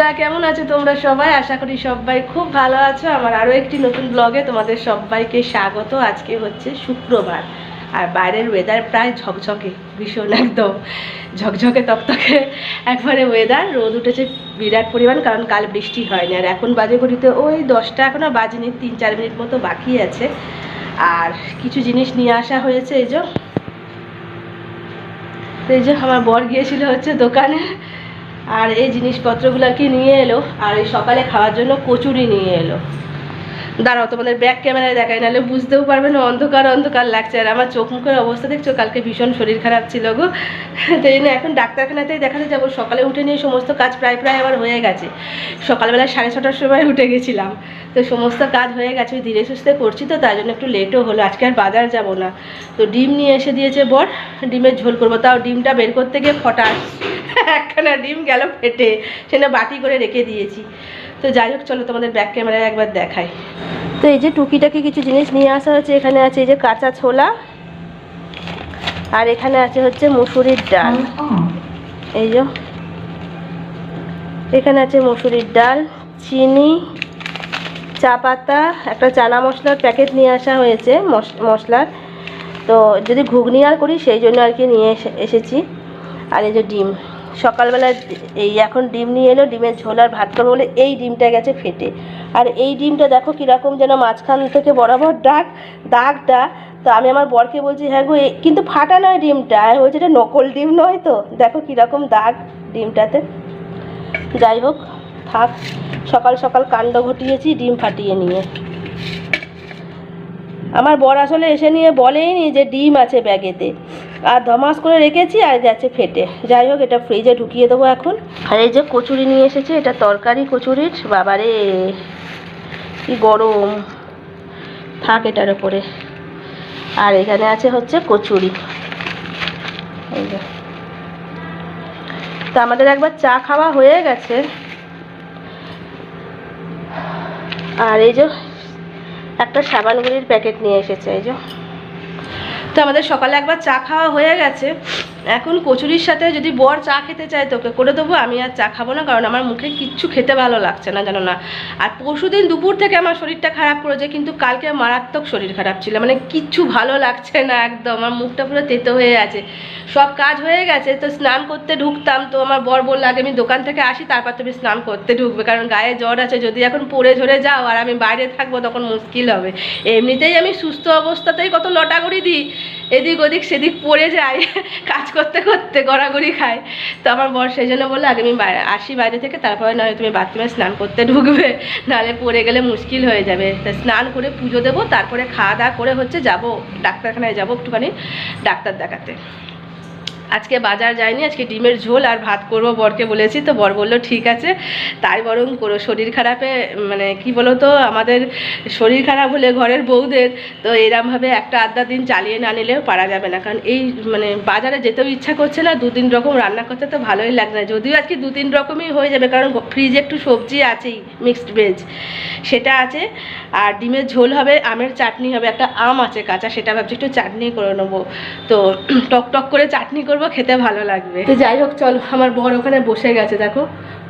বন্ধুরা, কেমন আছো তোমরা সবাই? আশা করি সবাই খুব ভালো আছো। আমার আরও একটি নতুন ব্লগে তোমাদের সবাইকে স্বাগত। আজকে হচ্ছে শুক্রবার আর বাইরের ওয়েদার প্রায় ঝকঝকে, ভীষণ একদম ঝকঝকে তকতকে একবারে ওয়েদার। রোদ উঠেছে বিরাট পরিমাণ, কারণ কাল বৃষ্টি হয়নি। আর এখন বাজে ঘড়িতে ওই 10টা এখনও বাজেনি, 3-4 মিনিট মতো বাকি আছে। আর কিছু জিনিস নিয়ে আসা হয়েছে। এই যে আমার বর গিয়েছিল হচ্ছে দোকানে, আর এই জিনিসপত্রগুলো আর কি নিয়ে এলো। আর এই সকালে খাওয়ার জন্য কচুরি নিয়ে এলো। দাঁড়াও, তোমাদের ব্যাক ক্যামেরায় দেখাই, নাহলে বুঝতেও পারবে না, অন্ধকার অন্ধকার লাগছে। আর আমার চোখ মুখের অবস্থা দেখছো, কালকে ভীষণ শরীর খারাপ ছিল গো। তাই জন্য এখন ডাক্তারখানাতেই দেখাতে যাবো। সকালে উঠে নিয়ে সমস্ত কাজ প্রায় আমার হয়ে গেছে। সকালবেলা 6:30টার সময় উঠে গেছিলাম, তো সমস্ত কাজ হয়ে গেছে। ধীরে সুস্থে করছি তো, তাই জন্য একটু লেটও হলো। আজকে আর বাজার যাব না। তো ডিম নিয়ে এসে দিয়েছে বর, ডিমের ঝোল করবো। তাও ডিমটা বের করতে গিয়ে ফটাস একখানা ডিম গেল ফেটে, সেটা বাটি করে রেখে দিয়েছি। তো যাই হোক, চলো তোমাদের ব্যাক ক্যামেরায় একবার দেখাই। তো এই যে টুকিটাকি কিছু জিনিস নিয়ে আসা হচ্ছে। এখানে আছে এই যে কাঁচা ছোলা, আর এখানে আছে হচ্ছে মুসুরির ডাল। এই যে এখানে আছে মুসুরির ডাল, চিনি, চা পাতা, একটা চানা মশলার প্যাকেট নিয়ে আসা হয়েছে মশলার। তো যদি ঘুগনি আর করি সেই জন্য আর কি নিয়ে এসেছি। আর এই যে ডিম, সকালবেলা এই এখন ডিম নিয়ে এলো, ডিমের ঝোল আর ভাত করবো বলে এই ডিমটা গেছে ফেটে। আর এই ডিমটা দেখো কীরকম যেন মাঝখান থেকে বরাবর দাগটা। তো আমি আমার বরকে বলছি, হ্যাঁ গো, কিন্তু ফাটা নয় ডিমটা। বলছে এটা নকল ডিম নয় তো, দেখো কীরকম দাগ ডিমটাতে। যাই হোক, থাক, সকাল সকাল কাণ্ড ঘটিয়েছি ডিম ফাটিয়ে নিয়ে। আমার বর আসলে এসে নিয়ে বলেইনি যে ডিম আছে ব্যাগেতে, আর ধমাস করে রেখেছি আর যাচ্ছে ফেটে। যাই হোক, এটা ফ্রিজে ঢুকিয়ে দেবো এখন। আর এই যে কচুরি নিয়ে এসেছে, এটা তরকারি কচুরির, বাবারে কি গরম, থাক এটার ওপরে। আর এখানে আছে হচ্ছে কচুরি। এই যে, তো আমাদের একবার চা খাওয়া হয়ে গেছে। আর এই যে একটা সাবান গুঁড়ির প্যাকেট নিয়ে এসেছে। এই যে, তো আমাদের সকালে একবার চা খাওয়া হয়ে গেছে। এখন কচুরির সাথে যদি বর চা খেতে চায় তোকে করে দেবো, আমি আর চা খাবো না, কারণ আমার মুখে কিচ্ছু খেতে ভালো লাগছে না, জানো না। আর পরশুদিন দুপুর থেকে আমার শরীরটা খারাপ করেছে, কিন্তু কালকে মারাত্মক শরীর খারাপ ছিল, মানে কিচ্ছু ভালো লাগছে না একদম। আমার মুখটা পুরো তেতো হয়ে আছে। সব কাজ হয়ে গেছে, তো স্নান করতে ঢুকতাম, তো আমার বর বললো আগে আমি দোকান থেকে আসি, তারপর তুমি স্নান করতে ঢুকবে, কারণ গায়ে জ্বর আছে। যদি এখন পড়ে ঝরে যাও আর আমি বাইরে থাকবো, তখন মুশকিল হবে। এমনিতেই আমি সুস্থ অবস্থাতেই কত লটাগড়ি দিই, এদিক ওদিক সেদিক পড়ে যায়, কাজ করতে করতে গড়াগড়ি খায়। তো আমার বর সেই জন্য বললো আগে আমি আসি বাইরে থেকে, তারপরে নয় তুমি বাথরুমে স্নান করতে ঢুকবে, নাহলে পড়ে গেলে মুশকিল হয়ে যাবে। তা স্নান করে পুজো দেবো, তারপরে খাওয়া দাওয়া করে হচ্ছে যাবো ডাক্তারখানায়, যাবো একটুখানি ডাক্তার দেখাতে। আজকে বাজার যায়নি, আজকে ডিমের ঝোল আর ভাত করবো, বরকে বলেছি। তো বর বললো ঠিক আছে, তাই বরং করো। শরীর খারাপে মানে কি বলো তো, আমাদের শরীর খারাপ হলে ঘরের বউদের তো এরমভাবে একটা আধা দিন চালিয়ে না নিলেও পারা যাবে না, কারণ এই মানে বাজারে যেতেও ইচ্ছা করছে না, 2-3 রকম রান্না করতে তো ভালোই লাগছে না। যদিও আজকে 2-3 রকমই হয়ে যাবে, কারণ ফ্রিজে একটু সবজি আছেই, মিক্সড ভেজ সেটা আছে। আর ডিমের ঝোল হবে, আমের চাটনি হবে, একটা আম আছে কাঁচা, সেটা ভাবছি একটু চাটনি করে নেবো। তো টক টক করে চাটনি করবো, খেতে ভালো লাগবে। তো যাই হোক, চলো, আমার বর ওখানে বসে গেছে। দেখো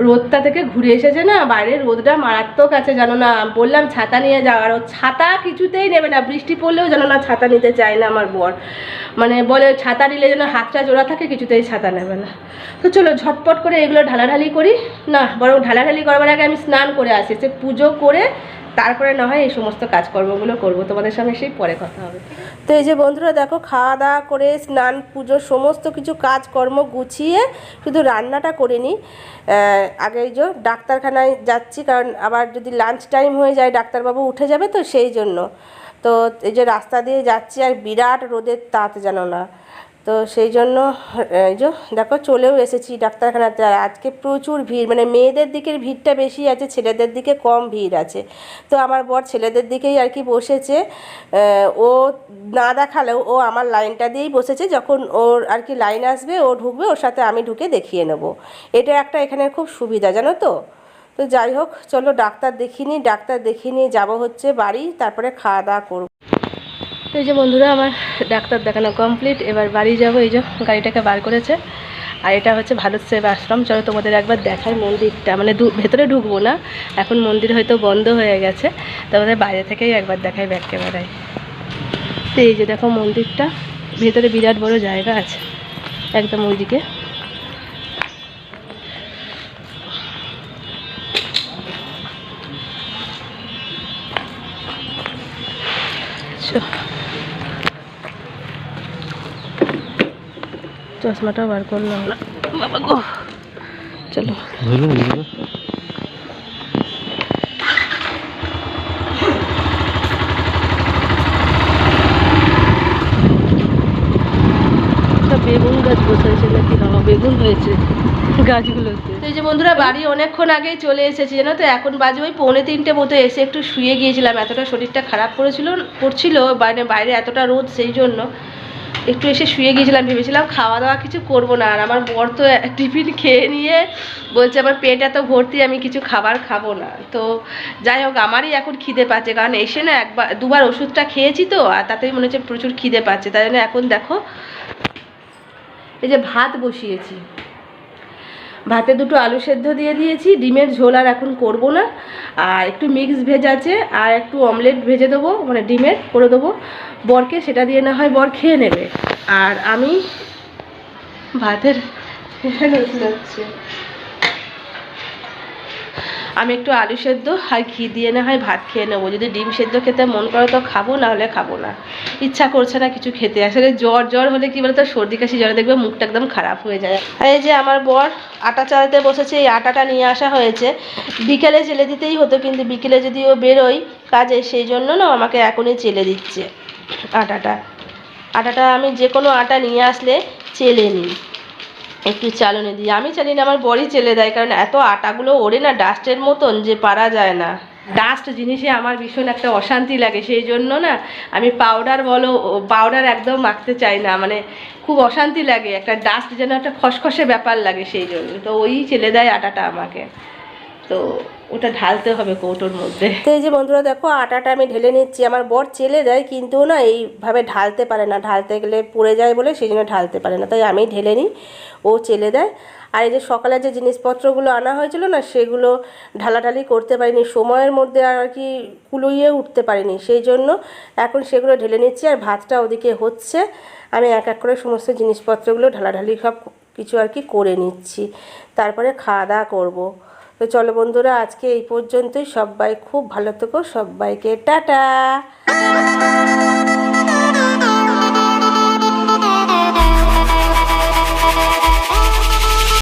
রোদটা থেকে ঘুরে এসেছে না, বাইরের রোদটা মারাত্মক আছে, জানো না। বললাম ছাতা নিয়ে যাও, আর ও ছাতা কিছুতেই নেবে না। বৃষ্টি পড়লেও জানো না ছাতা নিতে চায় না আমার বর, মানে বলে ছাতা নিলে যেন হাতটা জোড়া থাকে, কিছুতেই ছাতা নেবে না। তো চলো ঝটপট করে এগুলো ঢালাঢালি করি। না, বরং ঢালাঢালি করবার আগে আমি স্নান করে আসি, সে পুজো করে তারপরে না হয় এই সমস্ত কাজকর্মগুলো করবো। তোমাদের সঙ্গে সেই পরে কথা হবে। তো এই যে বন্ধুরা দেখো, খাওয়া দাওয়া করে স্নান পুজো সমস্ত কিছু কাজকর্ম গুছিয়ে শুধু রান্নাটা করে নিই। আগে এই যে ডাক্তারখানায় যাচ্ছি, কারণ আবার যদি লাঞ্চ টাইম হয়ে যায় ডাক্তারবাবু উঠে যাবে, তো সেই জন্য। তো এই যে রাস্তা দিয়ে যাচ্ছি, আর বিরাট রোদের তাত, জানো না। তো সেই জন্য এই যে দেখো চলেও এসেছি ডাক্তারখানাতে। আর আজকে প্রচুর ভিড়, মানে মেয়েদের দিকের ভিড়টা বেশি আছে, ছেলেদের দিকে কম ভিড় আছে। তো আমার বর ছেলেদের দিকেই আর কি বসেছে। ও না দেখালেও ও আমার লাইনটা দিয়েই বসেছে, যখন ওর আর কি লাইন আসবে ও ঢুকবে, ওর সাথে আমি ঢুকে দেখিয়ে নেব। এটা একটা এখানে খুব সুবিধা, জানো তো। তো যাই হোক, চলো ডাক্তার দেখিয়ে নিয়ে যাবো হচ্ছে বাড়ি, তারপরে খাওয়া দাওয়া করব। এই যে বন্ধুরা, আমার ডাক্তার দেখানো কমপ্লিট, এবার বাড়ি যাব। এই যে গাড়িটাকে বার করেছে, আর এটা হচ্ছে ভারত সেবা আশ্রম। চলো তোমাদের একবার দেখাই মন্দিরটা, মানে ভেতরে ঢুকবো না, এখন মন্দির হয়তো বন্ধ হয়ে গেছে, তোমাদের বাইরে থেকেই একবার দেখাই ব্যাক ক্যামেরায়। তো এই যে দেখো মন্দিরটা, ভেতরে বিরাট বড় জায়গা আছে একদম ওইদিকে। চশমাটা বার করলাম না বাবা গো, চলো বেগুন গাছ বসেছে নাকি, বেগুন হয়েছে গাছগুলোতে। এই যে বন্ধুরা বাড়ি অনেকক্ষণ আগেই চলে এসেছি জানো তো, এখন বাজে ওই 2:45 মতো, এসে একটু শুয়ে গিয়েছিলাম, এতটা শরীরটা খারাপ পড়ছিল বাইরে এতটা রোদ, সেই জন্য একটু এসে শুয়ে গিয়েছিলাম। ভেবেছিলাম খাওয়া দাওয়া কিছু করব না, আর আমার বর তো টিফিন খেয়ে নিয়ে বলছে আমার পেট এত ভর্তি, আমি কিছু খাবার খাবো না। তো যাই হোক আমারই এখন খিদে পাচ্ছে, কারণ এসে না দুবার ওষুধটা খেয়েছি তো, আর তাতেই মনে হচ্ছে প্রচুর খিদে পাচ্ছে। তাই জন্য এখন দেখো এই যে ভাত বসিয়েছি, ভাতে 2 আলু সেদ্ধ দিয়ে দিয়েছি, ডিমের ঝোল আর এখন করব না, আর একটু মিক্স ভেজ আছে, আর একটু অমলেট ভেজে দেবো, মানে ডিমের করে দেবো বরকে, সেটা দিয়ে না হয় বর খেয়ে নেবে। আর আমি ভাতের হচ্ছে আমি একটু আলু সেদ্ধ আর ঘি দিয়ে না হয় ভাত খেয়ে নেবো, যদি ডিম সেদ্ধ খেতে মন করে তো খাবো, না হলে খাবো না, ইচ্ছা করছে না কিছু খেতে। আসলে জ্বর হলে কি বলতো, সর্দি কাশি জ্বরে দেখবে মুখটা একদম খারাপ হয়ে যায়। আর এই যে আমার বর আটা চালাতে বসেছে, এই আটাটা নিয়ে আসা হয়েছে, বিকেলে চেলে দিতেই হতো, কিন্তু বিকেলে যদি ও বেরোয় কাজে, সেই জন্য না আমাকে এখনই চেলে দিচ্ছে আটাটা আমি যে কোনো আটা নিয়ে আসলে চেলে নিই, একটু চালনে দিই, আমি চালি না আমার বড়ি চেলে দেয়, কারণ এত আটাগুলো ওড়ে না ডাস্টের মতন, যে পারা যায় না। ডাস্ট জিনিসে আমার ভীষণ একটা অশান্তি লাগে, সেই জন্য না আমি পাউডার একদম মাখতে চাই না, মানে খুব অশান্তি লাগে, একটা ডাস্ট যেন একটা খসখসে ব্যাপার লাগে, সেই জন্য তো ওই চেলে দেয় আটাটা আমাকে, তো ওটা ঢালতে হবে কৌটোর মধ্যে। তো এই যে বন্ধুরা দেখো আটাটা আমি ঢেলে নিচ্ছি, আমার বর চেলে দেয় কিন্তু না এইভাবে ঢালতে পারে না, ঢালতে গেলে পড়ে যায় বলে সেই জন্য ঢালতে পারে না, তাই আমি ঢেলে নিই, ও চেলে দেয়। আর এই যে সকালে যে জিনিসপত্রগুলো আনা হয়েছিল না, সেগুলো ঢালাঢালি করতে পারিনি, সময়ের মধ্যে আর কি কুলিয়ে উঠতে পারিনি, সেই জন্য এখন সেগুলো ঢেলে নিচ্ছি, আর ভাতটা ওদিকে হচ্ছে, আমি এক এক করে সমস্ত জিনিসপত্রগুলো ঢালাঢালি সব কিছু আর কি করে নিচ্ছি, তারপরে খাওয়া দাওয়া করবো। তো চলো বন্ধুরা আজকে এই পর্যন্তই, সবাই খুব ভালো থেকো, সবাইকে টাটা।